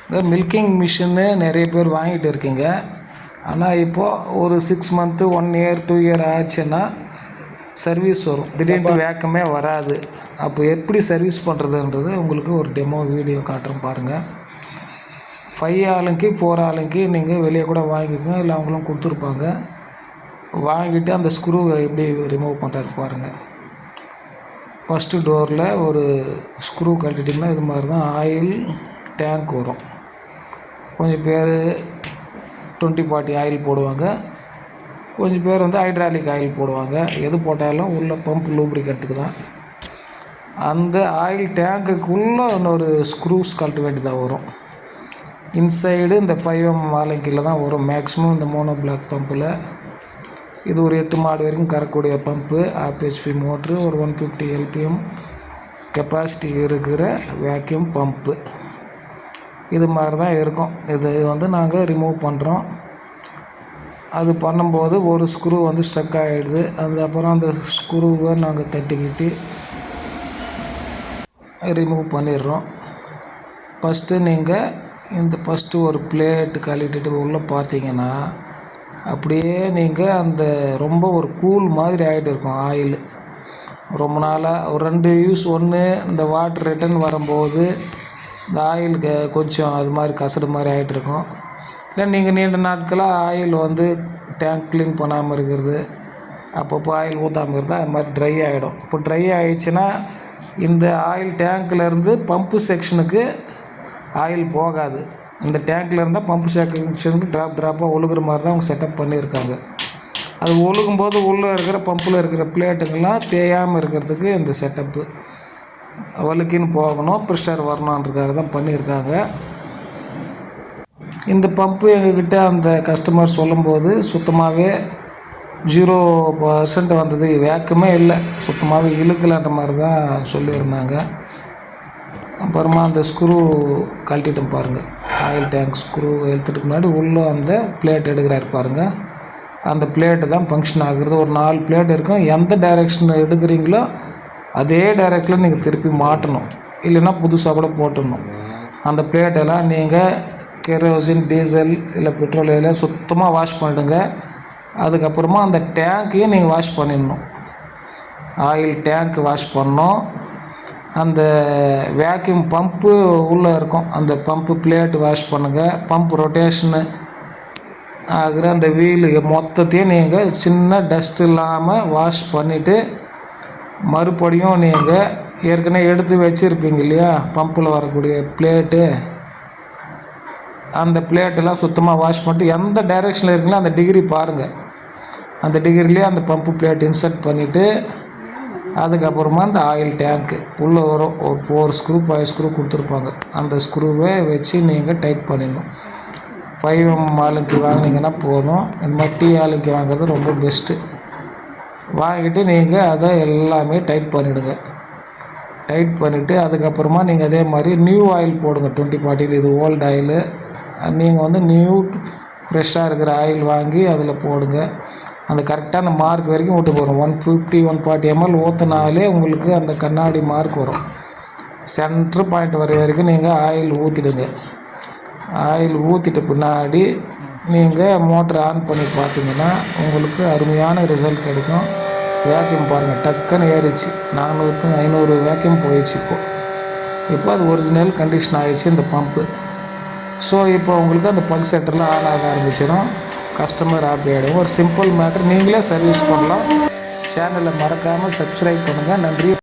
இந்த மில்கிங் மிஷின்னு நிறைய பேர் வாங்கிட்டு இருக்கீங்க. ஆனால் இப்போது ஒரு 6 மந்த்து 1 இயர் 2 இயர் ஆச்சுன்னா சர்வீஸ் வரும். திடீர்னு வேக்கமே வராது. அப்போ எப்படி சர்வீஸ் பண்ணுறதுன்றது உங்களுக்கு ஒரு டெமோ வீடியோ காட்டுறேன் பாருங்கள். 5 ஆளுக்கு 4 ஆளுக்கு நீங்கள் வெளியே கூட வாங்கிக்கோங்க, இல்லை அவங்களும் கொடுத்துருப்பாங்க. வாங்கிட்டு அந்த ஸ்க்ரூவை எப்படி ரிமூவ் பண்ணுறது பாருங்கள். ஃபஸ்ட்டு டோரில் ஒரு ஸ்க்ரூ கழட்டிட்டிங்கன்னா இது மாதிரி தான் ஆயில் டேங்க் வரும். கொஞ்சம் பேர் 20-40 ஆயில் போடுவாங்க, கொஞ்சம் பேர் வந்து ஹைட்ராலிக் ஆயில் போடுவாங்க. எது போட்டாலும் உள்ள பம்ப் லூப்ரிகண்ட்டுக்கு தான். அந்த ஆயில் டேங்க்குள்ளே இன்னொரு ஸ்க்ரூஸ் கழட்ட வேண்டியதாக வரும். இன்சைடு இந்த 5mm வாலங்கியில் தான் வரும் மேக்ஸிமம் இந்த மோனோ பிளாக் பம்பில். இது ஒரு 8 மாடு வரைக்கும் கறக்கூடிய பம்ப்பு, 1/2 HP மோட்ரு, ஒரு 150 LPM கெப்பாசிட்டி இருக்கிற வேக்யூம் பம்ப்பு. இது மாதிரி தான் இருக்கும். இது வந்து நாங்கள் ரிமூவ் பண்ணுறோம். அது பண்ணும்போது ஒரு ஸ்க்ரூ வந்து ஸ்டக் ஆகிடுது. அதுக்கப்புறம் அந்த ஸ்க்ரூவை நாங்கள் தட்டிக்கிட்டு ரிமூவ் பண்ணிடுறோம். ஃபஸ்ட்டு நீங்கள் ஃபஸ்ட்டு ஒரு பிளேட்டு கழட்டிட்டு உள்ளே பார்த்தீங்கன்னா அப்படியே நீங்கள் அந்த ரொம்ப ஒரு கூல் மாதிரி ஆகிட்டு இருக்கும் ஆயில். ரொம்ப நாளாக ஒரு 2 யூஸ் ஒன்று இந்த வாட்டர் ரிட்டர்ன் வரும்போது இந்த ஆயிலுக்கு கொஞ்சம் அது மாதிரி கசடு மாதிரி ஆகிட்டு இருக்கும். இல்லை நீங்கள் நீண்ட நாட்களாக ஆயில் வந்து டேங்க் க்ளீன் பண்ணாமல் இருக்கிறது, அப்பப்போ ஆயில் ஊற்றாமல் இருந்தால் அது மாதிரி ட்ரை ஆகிடும். இப்போ ட்ரை ஆகிடுச்சுன்னா இந்த ஆயில் டேங்க்லேருந்து பம்பு செக்ஷனுக்கு ஆயில் போகாது. இந்த டேங்க்கில் இருந்தால் பம்பு செக்ஷனுக்கு ட்ராப்பாக ஒழுகுற மாதிரி தான் அவங்க செட்டப் பண்ணியிருக்காங்க. அது ஒழுகும்போது உள்ளே இருக்கிற பம்பில் இருக்கிற பிளேட்டுங்கள்லாம் தேயாமல் இருக்கிறதுக்கு இந்த செட்டப்பு வழுக்கின்னு போகணும், ப்ரெஷர் வரணுன்றதுக்காக தான் பண்ணியிருக்காங்க. இந்த பம்பு எங்கக்கிட்ட அந்த கஸ்டமர் சொல்லும்போது சுத்தமாகவே 0% வந்தது, வேக்கமே இல்லை, சுத்தமாகவே இழுக்கலான்ற மாதிரி தான் சொல்லியிருந்தாங்க. அப்புறமா அந்த ஸ்க்ரூ கழட்டிட்டோம் பாருங்கள். ஆயில் டேங்க் ஸ்க்ரூ எடுத்துகிட்டு முன்னாடி உள்ளே அந்த பிளேட் எடுக்கிறாரு பாருங்கள். அந்த பிளேட்டு தான் ஃபங்க்ஷன் ஆகுறது. ஒரு 4 பிளேட் இருக்கும். எந்த டைரெக்ஷன் எடுக்கிறீங்களோ அதே டைரெக்டில் நீங்கள் திருப்பி மாட்டணும், இல்லைன்னா புதுசாக கூட போட்டுடணும். அந்த பிளேட்டெல்லாம் நீங்கள் கெரோசின், டீசல் இல்லை பெட்ரோல் இதில் சுத்தமாக வாஷ் பண்ணிடுங்க. அதுக்கப்புறமா அந்த டேங்க்கையும் நீங்கள் வாஷ் பண்ணிடணும். ஆயில் டேங்க் வாஷ் பண்ணணும். அந்த வேக்யூம் பம்ப்பு உள்ளே இருக்கும், அந்த பம்பு பிளேட்டு வாஷ் பண்ணுங்கள். பம்ப் ரொட்டேஷனு ஆகிற அந்த வீலு மொத்தத்தையும் நீங்கள் சின்ன டஸ்ட் இல்லாமல் வாஷ் பண்ணிவிட்டு மறுபடியும் நீங்கள் ஏற்கனவே எடுத்து வச்சுருப்பீங்க இல்லையா பம்பில் வரக்கூடிய பிளேட்டு, அந்த பிளேட்டெல்லாம் சுத்தமாக வாஷ் பண்ணிட்டு எந்த டைரெக்ஷனில் இருக்குங்களோ அந்த டிகிரி பாருங்கள். அந்த டிகிரிலேயே அந்த பம்பு பிளேட் இன்சர்ட் பண்ணிவிட்டு அதுக்கப்புறமா அந்த ஆயில் டேங்க்கு உள்ளே வரும். ஒரு 4 ஸ்க்ரூ 5 ஸ்க்ரூ கொடுத்துருப்பாங்க. அந்த ஸ்க்ரூவை வச்சு நீங்கள் டைட் பண்ணிடணும். 5mm ஆளுக்கு வாங்கினீங்கன்னா போதும். இந்த மாதிரி டீ ஆளுக்கு வாங்குறது ரொம்ப பெஸ்ட்டு. வாங்கிட்டு நீங்கள் அதை எல்லாமே டைட் பண்ணிவிடுங்க. டைட் பண்ணிவிட்டு அதுக்கப்புறமா நீங்கள் அதே மாதிரி நியூ ஆயில் போடுங்க. 20-40 இது ஓல்டு ஆயிலு. நீங்கள் வந்து நியூ ஃப்ரெஷ்ஷாக இருக்கிற ஆயில் வாங்கி அதில் போடுங்க. அந்த கரெக்டாக அந்த மார்க் வரைக்கும் ஊற்ற போகிறோம். 150-140 ml ஊற்றினாலே உங்களுக்கு அந்த கண்ணாடி மார்க் வரும். சென்ட்ரு பாயிண்ட் வரைக்கும் நீங்கள் ஆயில் ஊற்றிடுங்க. ஆயில் ஊற்றிட்ட பின்னாடி நீங்கள் மோட்டர் ஆன் பண்ணி பார்த்தீங்கன்னா உங்களுக்கு அருமையான ரிசல்ட் கிடைக்கும். வேக்யூம் பாருங்கள், டக்குன்னு ஏறிச்சு. 400-500 வேக்யூம் போயிடுச்சு. இப்போ அது ஒரிஜினல் கண்டிஷன் ஆகிடுச்சு இந்த பம்ப்பு. ஸோ இப்போ உங்களுக்கு அந்த பங்க் செட்டர்லாம் ஆன் ஆக ஆரம்பிச்சிடும். கஸ்டமர் ஹாப்பி ஆகிடும். ஒரு சிம்பிள் மேட்டர், நீங்களே சர்வீஸ் பண்ணலாம். சேனலை மறக்காமல் சப்ஸ்கிரைப் பண்ணுங்கள். நன்றி.